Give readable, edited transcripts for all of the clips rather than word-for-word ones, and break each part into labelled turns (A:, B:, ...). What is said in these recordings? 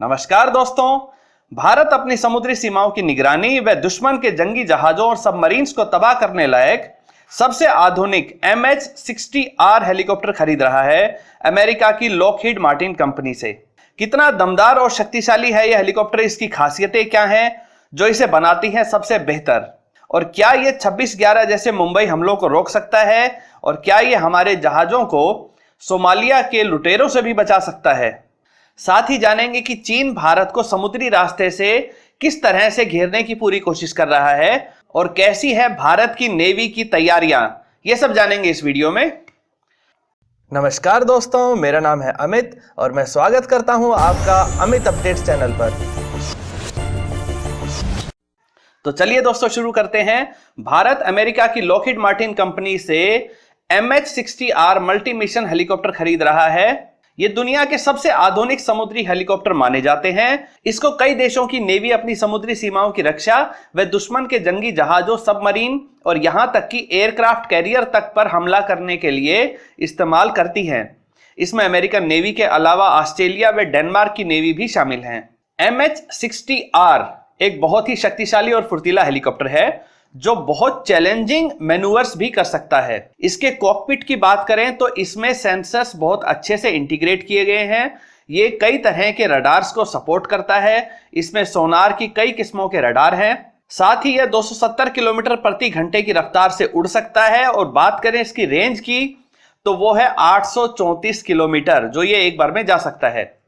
A: नमस्कार दोस्तों। भारत अपनी समुद्री सीमाओं की निगरानी व दुश्मन के जंगी जहाजों और सबमरीन्स को तबाह करने लायक सबसे आधुनिक MH-60R हेलीकॉप्टर खरीद रहा है अमेरिका की लॉकहीड मार्टिन कंपनी से। कितना दमदार और शक्तिशाली है यह हेलीकॉप्टर, इसकी खासियतें क्या हैं जो इसे बनाती हैं सबसे बेहतर, और क्या यह 26/11 जैसे मुंबई हमलों को रोक सकता है, और क्या यह हमारे जहाजों को सोमालिया के लुटेरों से भी बचा सकता है। साथ ही जानेंगे कि चीन भारत को समुद्री रास्ते से किस तरह से घेरने की पूरी कोशिश कर रहा है और कैसी है भारत की नेवी की तैयारियां। ये सब जानेंगे इस वीडियो में। नमस्कार दोस्तों, मेरा नाम है अमित और मैं स्वागत करता हूं आपका अमित अपडेट्स चैनल पर। तो चलिए दोस्तों शुरू करते हैं। भारत अमेरिका की लॉकहीड मार्टिन कंपनी से MH-60R मल्टी मिशन हेलीकॉप्टर खरीद रहा है। ये दुनिया के सबसे आधुनिक समुद्री हेलीकॉप्टर माने जाते हैं। इसको कई देशों की नेवी अपनी समुद्री सीमाओं की रक्षा व दुश्मन के जंगी जहाजों, सबमरीन और यहां तक कि एयरक्राफ्ट कैरियर तक पर हमला करने के लिए इस्तेमाल करती है। इसमें अमेरिकन नेवी के अलावा ऑस्ट्रेलिया व डेनमार्क की नेवी भी शामिल है। MH-60R एक बहुत ही शक्तिशाली और फुर्तीला हेलीकॉप्टर है जो बहुत चैलेंजिंग मैन्यूवर्स भी कर सकता है। इसके कॉकपिट की बात करें तो इसमें सेंसर्स बहुत अच्छे से इंटीग्रेट किए गए हैं। ये कई तरह के रडार्स को सपोर्ट करता है। इसमें सोनार की कई किस्मों के रडार हैं। साथ ही यह 270 किलोमीटर प्रति घंटे की रफ्तार से उड़ सकता है, और बात करें इसकी रेंज की तो वो है 834 किलोमीटर, जो ये एक बार में जा सकता है।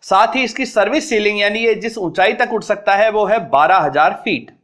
A: साथ ही इसकी सर्विस सीलिंग यानी ये जिस ऊंचाई तक उड़ सकता है वो है 12,000 फीट।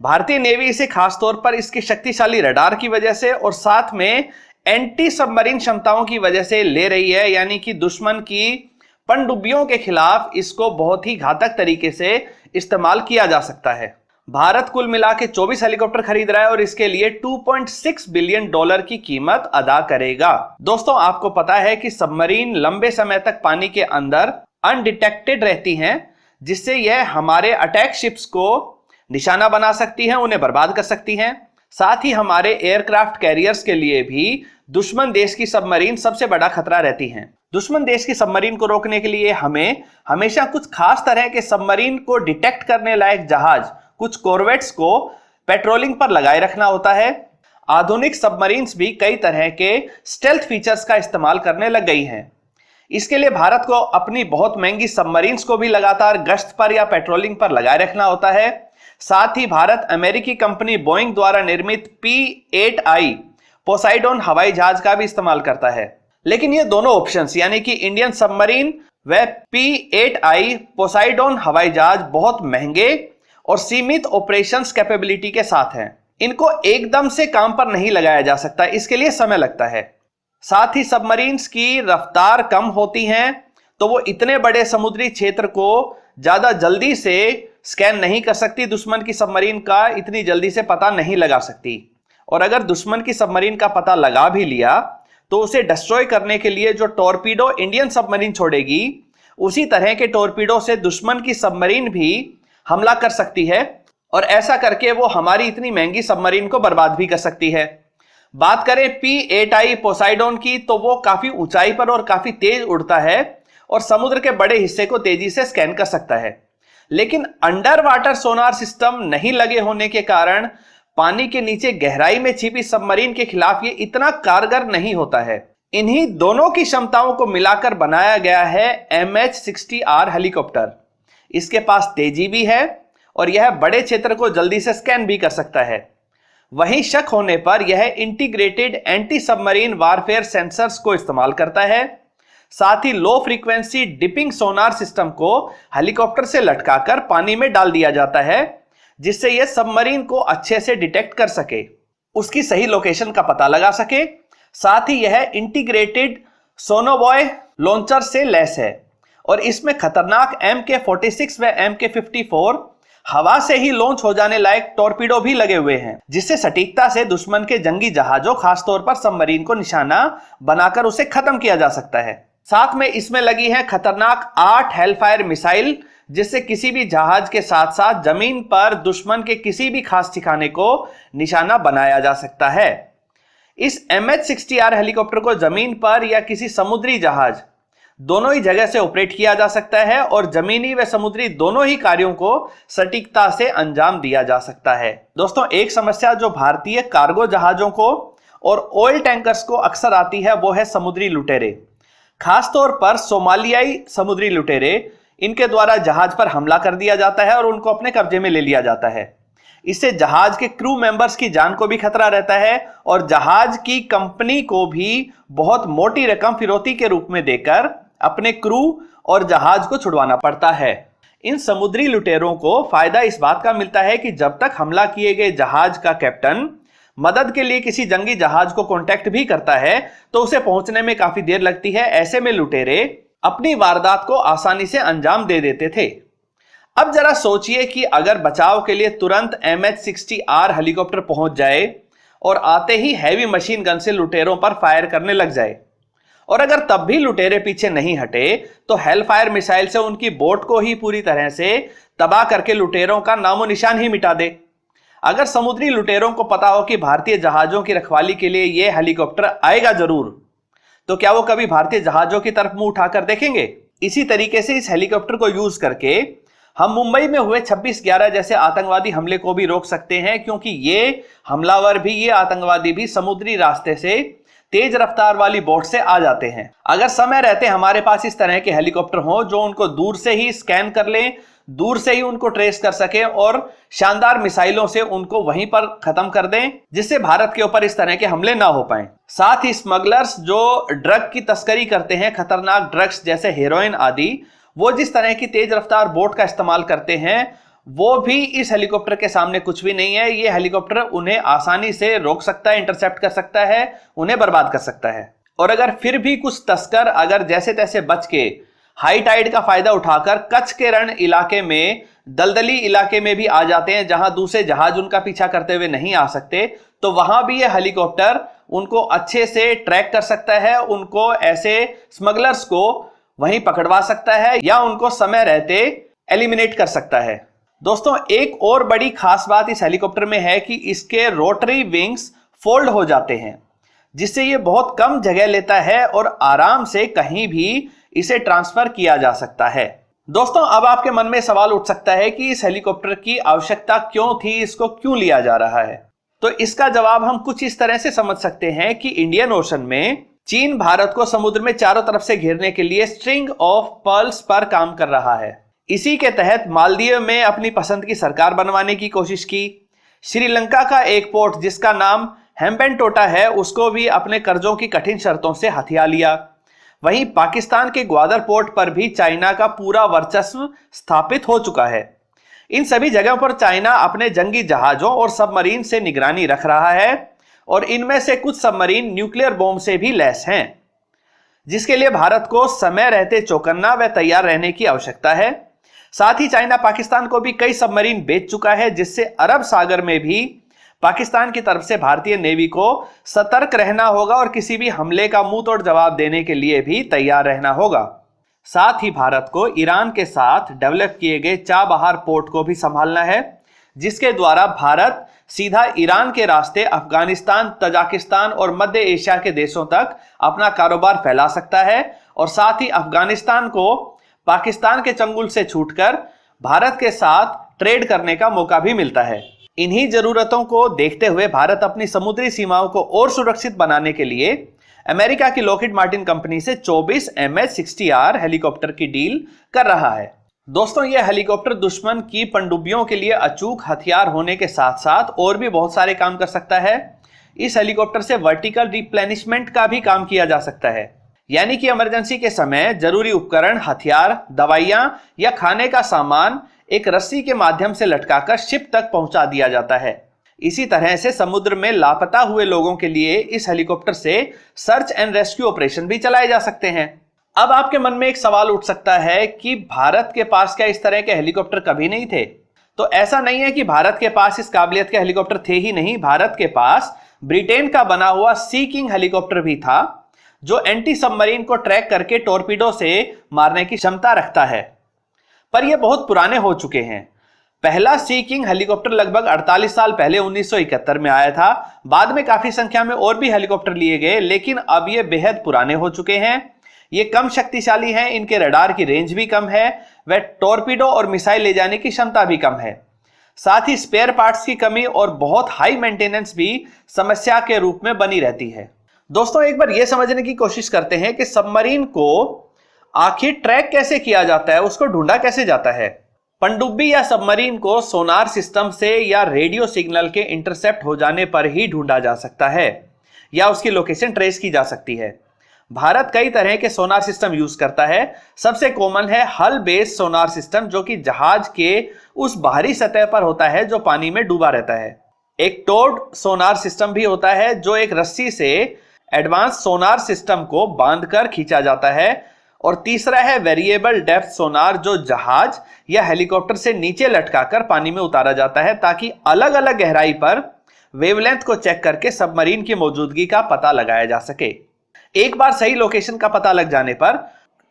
A: भारतीय नेवी इसे खासतौर पर इसके शक्तिशाली रडार की वजह से और साथ में एंटी सबमरीन क्षमताओं की वजह से ले रही है, यानी कि दुश्मन की पनडुब्बियों के खिलाफ इसको बहुत ही घातक तरीके से इस्तेमाल किया जा सकता है। भारत कुल मिला के 24 हेलीकॉप्टर खरीद रहा है और इसके लिए $2.6 बिलियन की कीमत अदा करेगा। दोस्तों, आपको पता है कि सबमरीन लंबे समय तक पानी के अंदर अनडिटेक्टेड रहती हैं, जिससे यह हमारे अटैक शिप्स को निशाना बना सकती हैं, उन्हें बर्बाद कर सकती हैं। साथ ही हमारे एयरक्राफ्ट कैरियर्स के लिए भी दुश्मन देश की सबमरीन सबसे बड़ा खतरा रहती हैं। दुश्मन देश की सबमरीन को रोकने के लिए हमें हमेशा कुछ खास तरह के सबमरीन को डिटेक्ट करने लायक जहाज, कुछ कॉर्वेट्स को पेट्रोलिंग पर लगाए रखना होता है। आधुनिक सबमरीन्स भी कई तरह के स्टेल्थ फीचर्स का इस्तेमाल करने लग गई हैं। इसके लिए भारत को अपनी बहुत महंगी सबमरीन्स को भी लगातार गश्त पर या पेट्रोलिंग पर लगाए रखना होता है। साथ ही भारत अमेरिकी कंपनी बोइंग द्वारा निर्मित P-8I पोसाइडोन हवाई जहाज का भी इस्तेमाल करता है। लेकिन ये दोनों ऑप्शंस यानी कि इंडियन सबमरीन व P-8I पोसाइडोन हवाई जहाज बहुत महंगे और सीमित ऑपरेशंस कैपेबिलिटी के साथ हैं। इनको एकदम से काम पर नहीं लगाया जा सकता, इसके लिए समय लगता है। साथ ही सबमरीन्स की रफ्तार कम होती हैं, तो वो इतने बड़े समुद्री क्षेत्र को ज्यादा जल्दी से स्कैन नहीं कर सकती। दुश्मन की सबमरीन का इतनी जल्दी से पता नहीं लगा सकती, और अगर दुश्मन की सबमरीन का पता लगा भी लिया तो उसे डिस्ट्रॉय करने के लिए जो टॉर्पीडो इंडियन सबमरीन छोड़ेगी, उसी तरह के टॉर्पीडो से दुश्मन की सबमरीन भी हमला कर सकती है, और ऐसा करके वो हमारी इतनी महंगी सबमरीन को बर्बाद भी कर सकती है। बात करें P-8I पोसाइडोन की तो वो काफी ऊंचाई पर और काफी तेज उड़ता है और समुद्र के बड़े हिस्से को तेजी से स्कैन कर सकता है। लेकिन अंडर वाटर सोनार सिस्टम नहीं लगे होने के कारण पानी के नीचे गहराई में छिपी सबमरीन के खिलाफ ये इतना कारगर नहीं होता है। इन्हीं दोनों की क्षमताओं को मिलाकर बनाया गया है MH-60R हेलीकॉप्टर। इसके पास तेजी भी है और यह बड़े क्षेत्र को जल्दी से स्कैन भी कर सकता है। वहीं शक होने पर यह integrated anti submarine warfare sensors को इस्तेमाल करता है। साथ ही low frequency dipping sonar system को हेलीकॉप्टर से लटकाकर पानी में डाल दिया जाता है, जिससे यह सबमरीन को अच्छे से डिटेक्ट कर सके, उसकी सही लोकेशन का पता लगा सके। साथ ही यह इंटीग्रेटेड सोनोबॉय लॉन्चर से लैस है और इसमें खतरनाक MK-46 व MK-54 हवा से ही लॉन्च हो जाने लायक टॉर्पीडो भी लगे हुए हैं, जिससे सटीकता से दुश्मन के जंगी जहाजों, खासतौर पर सबमरीन को निशाना बनाकर उसे खत्म किया जा सकता है। साथ में इसमें लगी है खतरनाक 8 हेलफायर मिसाइल, जिससे किसी भी जहाज के साथ साथ जमीन पर दुश्मन के किसी भी खास ठिकाने को निशाना बनाया जा सकता है। इस MH-60R हेलीकॉप्टर को जमीन पर या किसी समुद्री जहाज दोनों ही जगह से ऑपरेट किया जा सकता है और जमीनी व समुद्री दोनों ही कार्यों को सटीकता से अंजाम दिया जा सकता है। दोस्तों, एक समस्या जो भारतीय कार्गो जहाजों को और ऑयल टैंकर्स को अक्सर आती है वो है समुद्री लुटेरे। खासतौर पर सोमालियाई समुद्री लुटेरे, इनके द्वारा जहाज पर हमला कर दिया जाता है और उनको अपने कब्जे में ले लिया जाता है। इससे जहाज के क्रू मेंबर्स की जान को भी खतरा रहता है और जहाज की कंपनी को भी बहुत मोटी रकम फिरौती के रूप में देकर अपने क्रू और जहाज को छुड़वाना पड़ता है। इन समुद्री लुटेरों को फायदा इस बात का मिलता है कि जब तक हमला किए गए जहाज का कैप्टन मदद के लिए किसी जंगी जहाज को कांटेक्ट भी करता है तो उसे पहुंचने में काफी देर लगती है। ऐसे में लुटेरे अपनी वारदात को आसानी से अंजाम दे देते थे। अब जरा सोचिए कि अगर बचाव के लिए तुरंत MH-60R हेलीकॉप्टर पहुंच जाए और आते ही हैवी मशीन गन से लुटेरों पर फायर करने लग जाए, और अगर तब भी लुटेरे पीछे नहीं हटे तो हेलफायर मिसाइल से उनकी बोट को ही पूरी तरह से तबाह करके लुटेरों का नामो निशान ही मिटा दे। अगर समुद्री लुटेरों को पता हो कि भारतीय जहाजों की रखवाली के लिए यह हेलीकॉप्टर आएगा जरूर, तो क्या वो कभी भारतीय जहाजों की तरफ मुंह उठाकर देखेंगे? इसी तरीके से इस हेलीकॉप्टर को यूज करके हम मुंबई में हुए 26/11 जैसे आतंकवादी हमले को भी रोक सकते हैं, क्योंकि ये हमलावर भी, ये आतंकवादी भी समुद्री रास्ते से तेज रफ्तार वाली बोट से आ जाते हैं। अगर समय रहते हमारे पास इस तरह के हेलीकॉप्टर हो जो उनको दूर से ही स्कैन कर लें, दूर से ही उनको ट्रेस कर सके और शानदार मिसाइलों से उनको वहीं पर खत्म कर दें, जिससे भारत के ऊपर इस तरह के हमले ना हो पाएं। साथ ही स्मगलर्स जो ड्रग की तस्करी करते हैं, खतरनाक ड्रग्स जैसे हेरोइन आदि, वो जिस तरह की तेज रफ्तार बोट का इस्तेमाल करते हैं, वो भी इस हेलीकॉप्टर के सामने कुछ भी नहीं है। ये हेलीकॉप्टर उन्हें आसानी से रोक सकता है, इंटरसेप्ट कर सकता है, उन्हें बर्बाद कर सकता है। और अगर फिर भी कुछ तस्कर अगर जैसे तैसे बच के हाई टाइड का फायदा उठाकर कच्छ के रण इलाके में, दलदली इलाके में भी आ जाते हैं जहां दूसरे जहाज उनका पीछा करते हुए नहीं आ सकते, तो वहां भी यह हेलीकॉप्टर उनको अच्छे से ट्रैक कर सकता है, उनको ऐसे स्मगलर्स को वहीं पकड़वा सकता है या उनको समय रहते एलिमिनेट कर सकता है। दोस्तों, एक और बड़ी खास बात इस हेलीकॉप्टर में है कि इसके रोटरी विंग्स फोल्ड हो जाते हैं, जिससे ये बहुत कम जगह लेता है और आराम से कहीं भी इसे ट्रांसफर किया जा सकता है। दोस्तों, अब आपके मन में सवाल उठ सकता है कि इस हेलीकॉप्टर की आवश्यकता क्यों थी, इसको क्यों लिया जा रहा है? तो इसका जवाब हम कुछ इस तरह से समझ सकते हैं कि इंडियन ओशन में चीन भारत को समुद्र में चारों तरफ से घेरने के लिए स्ट्रिंग ऑफ पर्ल्स पर काम कर रहा है। इसी के तहत मालदीव में अपनी पसंद की सरकार बनवाने की कोशिश की। श्रीलंका का एक पोर्ट जिसका नाम हेम्बेनटोटा है, उसको भी अपने कर्जों की कठिन शर्तों से हथिया लिया। वहीं पाकिस्तान के ग्वादर पोर्ट पर भी चाइना का पूरा वर्चस्व स्थापित हो चुका है। इन सभी जगहों पर चाइना अपने जंगी जहाजों और सबमरीन से निगरानी रख रहा है और इनमें से कुछ सबमरीन न्यूक्लियर बॉम्ब से भी लैस हैं, जिसके लिए भारत को समय रहते चौकन्ना व तैयार रहने की आवश्यकता है। साथ ही चाइना पाकिस्तान को भी कई सबमरीन बेच चुका है, जिससे अरब सागर में भी पाकिस्तान की तरफ से भारतीय नेवी को सतर्क रहना होगा और किसी भी हमले का मुंह तोड़ जवाब देने के लिए भी तैयार रहना होगा। साथ ही भारत को ईरान के साथ डेवलप किए गए चाबहार पोर्ट को भी संभालना है, जिसके द्वारा भारत सीधा ईरान के रास्ते अफगानिस्तान, तजाकिस्तान और मध्य एशिया के देशों तक अपना कारोबार फैला सकता है और साथ ही अफगानिस्तान को पाकिस्तान के चंगुल से छूटकर भारत के साथ ट्रेड करने का मौका भी मिलता है। इन्हीं जरूरतों को देखते हुए भारत अपनी समुद्री सीमाओं को और सुरक्षित बनाने के लिए अमेरिका की लॉकहीड मार्टिन कंपनी से 24 MH-60R हेलीकॉप्टर की डील कर रहा है। दोस्तों, यह हेलीकॉप्टर दुश्मन की पनडुब्बियों के लिए अचूक हथियार होने के साथ साथ और भी बहुत सारे काम कर सकता है। इस हेलीकॉप्टर से वर्टिकल रिप्लेनिशमेंट का भी काम किया जा सकता है, यानी कि इमरजेंसी के समय जरूरी उपकरण, हथियार, दवाइयां या खाने का सामान एक रस्सी के माध्यम से लटकाकर शिप तक पहुंचा दिया जाता है। इसी तरह से समुद्र में लापता हुए लोगों के लिए इस हेलीकॉप्टर से सर्च एंड रेस्क्यू ऑपरेशन भी चलाए जा सकते हैं। अब आपके मन में एक सवाल उठ सकता है कि भारत के पास क्या इस तरह के हेलीकॉप्टर कभी नहीं थे? तो ऐसा नहीं है कि भारत के पास इस काबिलियत के हेलीकॉप्टर थे ही नहीं। भारत के पास ब्रिटेन का बना हुआ सी किंग हेलीकॉप्टर भी था, जो एंटी सबमरीन को ट्रैक करके टॉर्पीडो से मारने की क्षमता रखता है, पर यह बहुत पुराने हो चुके हैं। पहला सी किंग हेलीकॉप्टर लगभग 48 साल पहले 1971 में आया था। बाद में काफी संख्या में और भी हेलीकॉप्टर लिए गए, लेकिन अब ये बेहद पुराने हो चुके हैं। ये कम शक्तिशाली हैं, इनके रडार की रेंज भी कम है, वह टॉर्पीडो और मिसाइल ले जाने की क्षमता भी कम है। साथ ही स्पेयर पार्ट्स की कमी और बहुत हाई मेंटेनेंस भी समस्या के रूप में बनी रहती है। दोस्तों, एक बार यह समझने की कोशिश करते हैं कि सबमरीन को आखिर ट्रैक कैसे किया जाता है, उसको ढूंढा कैसे जाता है। पनडुब्बी या सबमरीन को सोनार सिस्टम से या रेडियो सिग्नल के इंटरसेप्ट हो जाने पर ही ढूंढा जा सकता है या उसकी लोकेशन ट्रेस की जा सकती है। भारत कई तरह के सोनार सिस्टम यूज करता है। सबसे कॉमन है हल बेस्ड सोनार सिस्टम, जो कि जहाज के उस बाहरी सतह पर होता है जो पानी में डूबा रहता है। एक टोड सोनार सिस्टम भी होता है, जो एक रस्सी से एडवांस सोनार सिस्टम को बांधकर खींचा जाता है। और तीसरा है वेरिएबल डेप्थ सोनार, जो जहाज या हेलीकॉप्टर से नीचे लटकाकर पानी में उतारा जाता है ताकि अलग अलग गहराई पर वेवलेंथ को चेक करके सबमरीन की मौजूदगी का पता लगाया जा सके। एक बार सही लोकेशन का पता लग जाने पर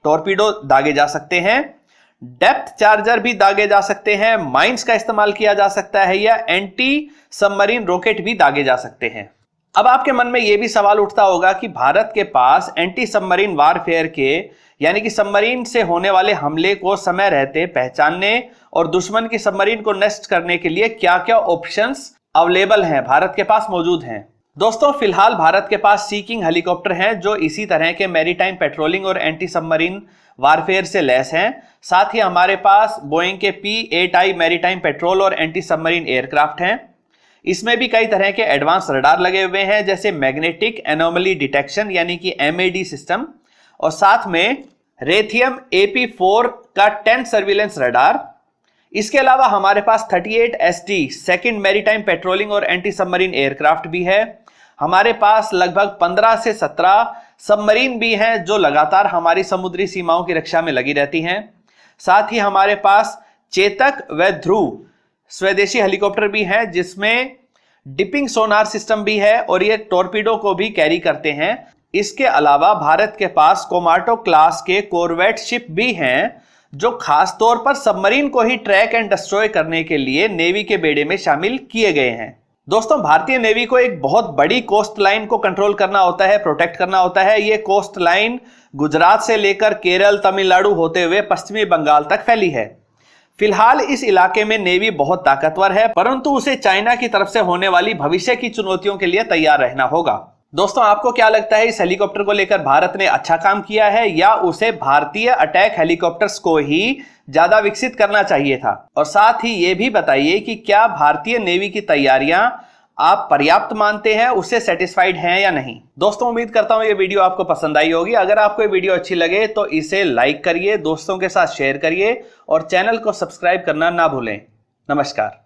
A: टॉर्पीडो दागे जा सकते हैं, डेप्थ चार्जर भी दागे जा सकते हैं, माइंस का इस्तेमाल किया जा सकता है या एंटी सबमरीन रॉकेट भी दागे जा सकते हैं। अब आपके मन में यह भी सवाल उठता होगा कि भारत के पास एंटी सबमरीन वारफेयर के यानी कि सबमरीन से होने वाले हमले को समय रहते पहचानने और दुश्मन की सबमरीन को नष्ट करने के लिए क्या क्या ऑप्शंस अवेलेबल हैं, भारत के पास मौजूद हैं। दोस्तों, फिलहाल भारत के पास सी किंग हेलीकॉप्टर हैं जो इसी तरह के मैरीटाइम पेट्रोलिंग और एंटी सबमरीन वारफेयर से लैस हैं। साथ ही हमारे पास बोइंग के P-8I मैरीटाइम पेट्रोल और एंटी सबमरीन एयरक्राफ्ट हैं। इसमें भी कई तरह के एडवांस रडार लगे हुए हैं, जैसे मैग्नेटिक एनोमली डिटेक्शन यानी कि MAD सिस्टम, और साथ में रेथियम AP4 का 10 सर्विलेंस रडार। इसके अलावा हमारे पास 38 SD सेकंड मैरीटाइम पेट्रोलिंग और एंटी सबमरीन एयरक्राफ्ट भी है। हमारे पास लगभग 15 से 17 सबमरीन भी हैं जो लगातार हमारी समुद्री सीमाओं की रक्षा में लगी रहती हैं। साथ ही हमारे पास चेतक व ध्रुव स्वदेशी हेलीकॉप्टर भी हैं, जिसमें डिपिंग सोनार सिस्टम भी है और ये टॉर्पीडो को भी कैरी करते हैं। इसके अलावा भारत के पास कोमाटो क्लास के कॉरवेट शिप भी हैं, जो खास तौर पर सबमरीन को ही ट्रैक एंड डिस्ट्रॉय करने के लिए नेवी के बेड़े में शामिल किए गए हैं। दोस्तों, भारतीय नेवी को एक बहुत बड़ी कोस्ट लाइन को कंट्रोल करना होता है, प्रोटेक्ट करना होता है। ये कोस्ट लाइन गुजरात से लेकर केरल, तमिलनाडु होते हुए पश्चिमी बंगाल तक फैली है। फिलहाल इस इलाके में नेवी बहुत ताकतवर है, परंतु उसे चाइना की तरफ से होने वाली भविष्य की चुनौतियों के लिए तैयार रहना होगा। दोस्तों, आपको क्या लगता है, इस हेलीकॉप्टर को लेकर भारत ने अच्छा काम किया है या उसे भारतीय अटैक हेलीकॉप्टर्स को ही ज्यादा विकसित करना चाहिए था? और साथ ही ये भी बताइए कि क्या भारतीय नेवी की तैयारियां आप पर्याप्त मानते हैं, उससे सेटिस्फाइड हैं या नहीं? दोस्तों, उम्मीद करता हूं ये वीडियो आपको पसंद आई होगी। अगर आपको ये वीडियो अच्छी लगे तो इसे लाइक करिए, दोस्तों के साथ शेयर करिए और चैनल को सब्सक्राइब करना ना भूलें। नमस्कार।